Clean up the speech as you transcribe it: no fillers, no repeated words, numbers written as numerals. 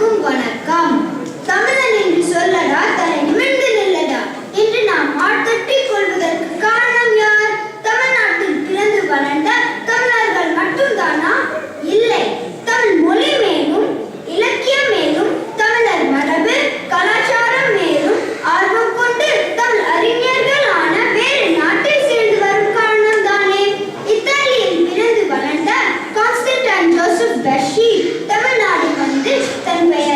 அனைவருக்கும் வணக்கம். தமிழன் என்று சொல்லடா, தலை நிமிர்ந்து நில்லடா என்று நாம் ஆட்கட்டிக் கொள்வதற்கு காரணம் யார்? தமிழ்நாட்டில் பிறந்து வளர்ந்த தமிழர்கள் மட்டும்தானா? இல்லை. தமிழ் மொழி மேலும், இலக்கியம் மேலும், தமிழர் மரபு கலாச்சாரம் மேலும் ஆர்வம் கொண்டு தமிழ் அறிஞர்களான வேறு நாட்டை சேர்ந்து வரும் காரணம் தானே. இத்தாலியில் பிறந்து வளர்ந்த கான்ஸ்டன்டைன் ஜோசப் பஷீர் தமிழ்நாடு வந்து தன் பெயர்